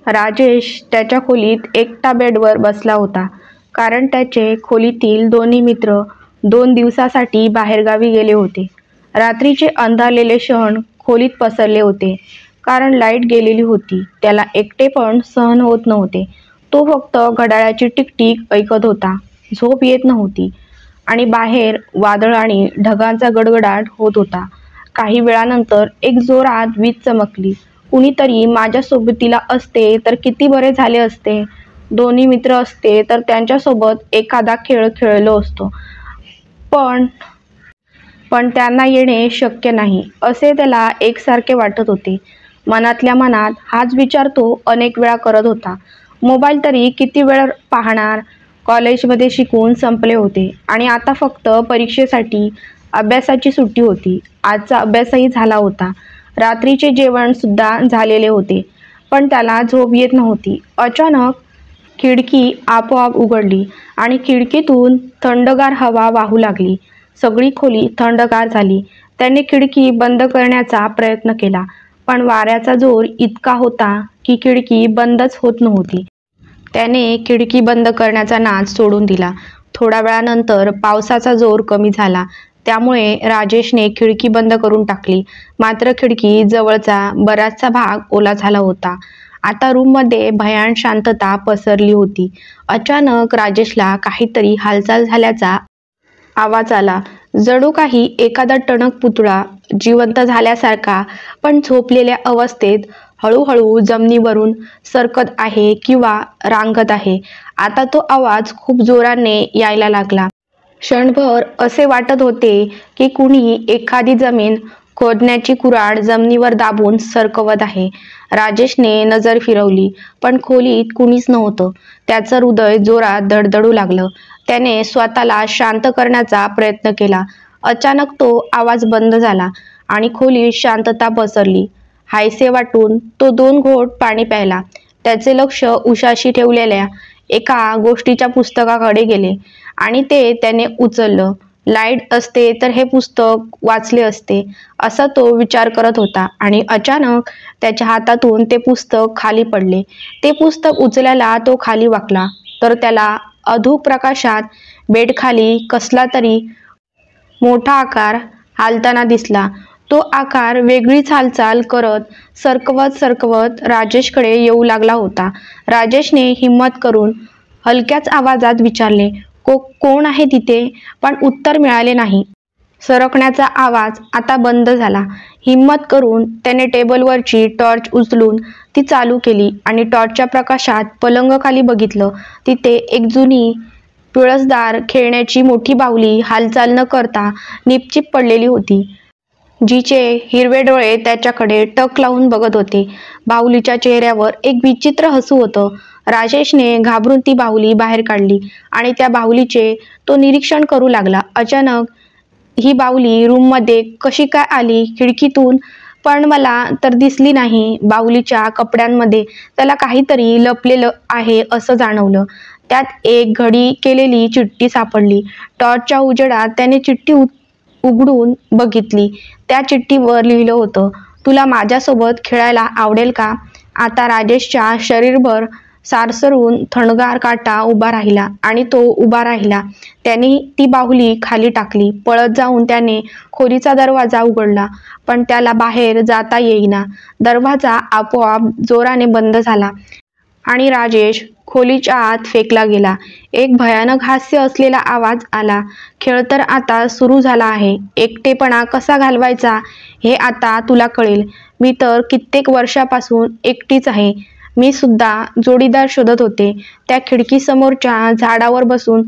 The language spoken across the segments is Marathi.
राजेश त्याच्या खोलीत एकटा बेडवर बसला होता, कारण त्याचे खोलीतील दोन्ही मित्र 2 दिवसासाठी बाहेरगावी गेले होते. रात्रीचे अंधारलेले क्षण खोलीत पसरले होते, कारण लाईट गेलेली होती. त्याला एकटेपण सहन होत नव्हते. तो फक्त घड्याळाची टिकटिक ऐकत होता. झोप येत नव्हती आणि बाहेर वादळ आणि ढगांचा गडगडाट होत होता. काही वेळानंतर एक जोरात वीज चमकली. कुणीतरी माझ्या सोबतीला असते तर किती बरे झाले असते. दोन्ही मित्र असते तर त्यांच्यासोबत एखादा खेळ खेळलो असतो, पण त्यांना येणे शक्य नाही, असे त्याला एकसारखे वाटत होते. मनातल्या मनात हाच विचार तो अनेक वेळा करत होता. मोबाईल तरी किती वेळ पाहणार. कॉलेजमध्ये शिकून संपले होते आणि आता फक्त परीक्षेसाठी अभ्यासाची सुट्टी होती. आजचा अभ्यासही झाला होता. रात्रीचे जेवण सुद्धा झालेले होते, पण त्याला झोप येत नव्हती. अचानक खिडकी आपोआप उघडली आणि खिडकीतून थंडगार हवा वाहू लागली. सगळी खोली थंडगार झाली. त्याने खिडकी बंद करण्याचा प्रयत्न केला, पण वाऱ्याचा जोर इतका होता की खिडकी बंदच होत नव्हती. त्याने खिडकी बंद करण्याचा नाद सोडून दिला. थोड्या वेळानंतर पावसाचा जोर कमी झाला, त्यामुळे राजेशने खिडकी बंद करून टाकली. मात्र खिडकी जवळचा बराचसा भाग ओला झाला होता. आता रूममध्ये भयान शांतता पसरली होती. अचानक राजेशला काहीतरी हालचाल झाल्याचा आवाज आला. जणू काही एखादा टणक पुतळा जिवंत झाल्यासारखा, पण झोपलेल्या अवस्थेत हळूहळू जमिनीवरून सरकत आहे किंवा रांगत आहे. आता तो आवाज खूप जोराने यायला लागला. क्षणभर असे वाटत होते की कुणी एखादी जमीन खोदण्याची कुऱ्हाड जमिनीवर दाबून सरकवत आहे. राजेशने नजर फिरवली, पण खोलीत कुणीच नव्हतं. त्याचं हृदय जोरात धडधडू लागलं. त्याने स्वतःला शांत करण्याचा प्रयत्न केला. अचानक तो आवाज बंद झाला आणि खोलीत शांतता पसरली. हायसे वाटून तो 2 घोट पाणी प्यायला. त्याचे लक्ष उशाशी ठेवलेल्या एका गोष्टीच्या पुस्तकाकडे गेले आणि ते त्याने उचललं. लाईट असते तर हे पुस्तक वाचले असते, असा तो विचार करत होता आणि अचानक त्याच्या हातातून ते पुस्तक खाली पडले. ते पुस्तक उचलायला तो खाली वाकला तर त्याला अधूक प्रकाशात बेडखाली कसला तरी मोठा आकार हालताना दिसला. तो आकार वेगळीच हालचाल करत सरकवत राजेशकडे येऊ लागला होता. राजेशने हिम्मत करून हलक्याच आवाजात विचारले, कोण आहे तिथे? पण उत्तर मिळाले नाही. सरकण्याचा आवाज आता बंद झाला. हिम्मत करून त्याने टेबलवरची टॉर्च उचलून ती चालू केली आणि टॉर्चच्या प्रकाशात पलंगाखाली बघितलं. तिथे एक जुनी पिळसदार खेळण्याची मोठी बाहुली हालचाल न करता निपचिप पडलेली होती, जिचे हिरवे डोळे त्याच्याकडे टक लावून बघत होते. बाहुलीच्या चेहऱ्यावर एक विचित्र हसू होतं. राजेशने घाबरून ती बाहुली बाहेर काढली आणि त्या बाहुलीचे तो निरीक्षण करू लागला. अचानक ही बाहुली रूममध्ये कशी काय आली? खिडकीतून पण मला तर दिसली नाही. बाहुलीच्या कपड्यांमध्ये त्याला काहीतरी लपलेलं आहे असं जाणवलं. त्यात एक घडी केलेली चिठ्ठी सापडली. टॉर्चच्या उजेडात त्याने चिठ्ठी उघडून बघितली. त्या चिठ्ठीवर लिहिलं होतं, तुला माझ्यासोबत खेळायला आवडेल का? आता राजेशच्या शरीरभर सारसरून थंडगार काटा उभा राहिला आणि तो उभा राहिला. त्याने ती बाहुली खाली टाकली. पळत जाऊन त्याने खोलीचा दरवाजा उघडला, पण त्याला बाहेर जाता येईना. दरवाजा आपोआप जोराने बंद झाला आणि राजेश खोलीच्या आत फेकला गेला. एक भयानक हास्य असलेला आवाज आला, खेळ तर आता सुरू झाला आहे. एकटेपणा कसा घालवायचा हे आता तुला कळेल. मी तर कित्येक वर्षापासून एकटीच आहे. मी सुद्धा जोडीदार शोधत होते. त्या खिडकीसमोरच्या झाडावर बसून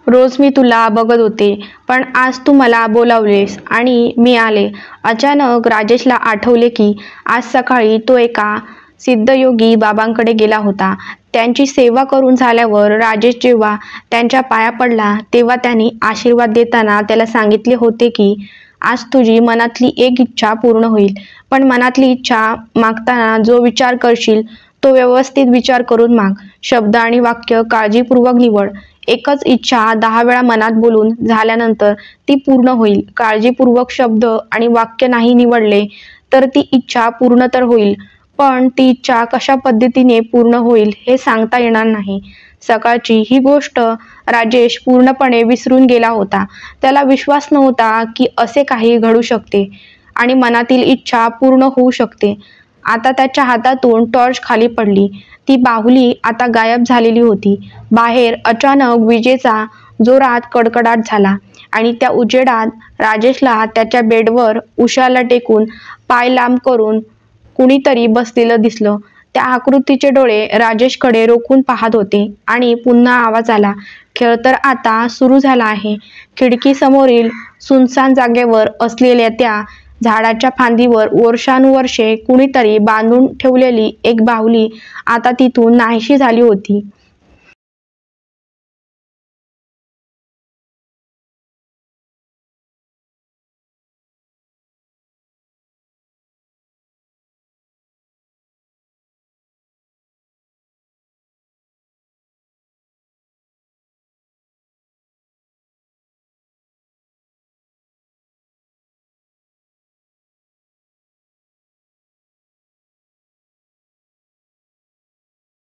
रोज मी तुला बघत होते, पण आज तू मला बोलावलेस आणि मी आले. अचानक राजेशला आठवले की आज सकाळी तो एका सिद्धयोगी बाबांकडे गेला होता. त्यांची सेवा करून झाल्यावर राजेश जेव्हा त्यांच्या पाया पडला तेव्हा त्यांनी आशीर्वाद देताना त्याला सांगितले होते की आज तुझी मनातली एक इच्छा पूर्ण होईल, पण मनातली इच्छा मागताना जो विचार करशील तो व्यवस्थित विचार करून माग. शब्द आणि वाक्य काळजीपूर्वक निवड. एकच इच्छा 10 वेळा मनात बोलून झाल्यानंतर ती पूर्ण होईल. काळजीपूर्वक शब्द आणि वाक्य नाही निवडले तर ती इच्छा पूर्ण तर होईल, पण ती इच्छा कशा पद्धतीने पूर्ण होईल हे सांगता येणार नाही. सकाळची ही गोष्ट राजेश पूर्णपणे विसरून गेला होता. त्याला विश्वास नव्हता की असे काही घडू शकते आणि मनातील इच्छा पूर्ण होऊ शकते. आता त्याच्या हातातून टॉर्च खाली पडली. ती बाहुली आता गायब झालेली होती. बाहेर अचानक विजेचा जोरात कडकडाट झाला आणि त्या उजेडात राजेशला त्याच्या बेडवर उशाला टेकून पाय लांब करून कुणीतरी बसलेलं दिसलं. त्या आकृतीचे डोळे राजेशकडे रोखून पाहत होते आणि पुन्हा आवाज आला, खेळ तर आता सुरू झाला आहे. खिडकीसमोरील सुनसान जागेवर असलेल्या त्या झाडाच्या फांदीवर वर्षानुवर्षे कुणीतरी बांधून ठेवलेली एक बाहुली आता तिथून नाहीशी झाली होती.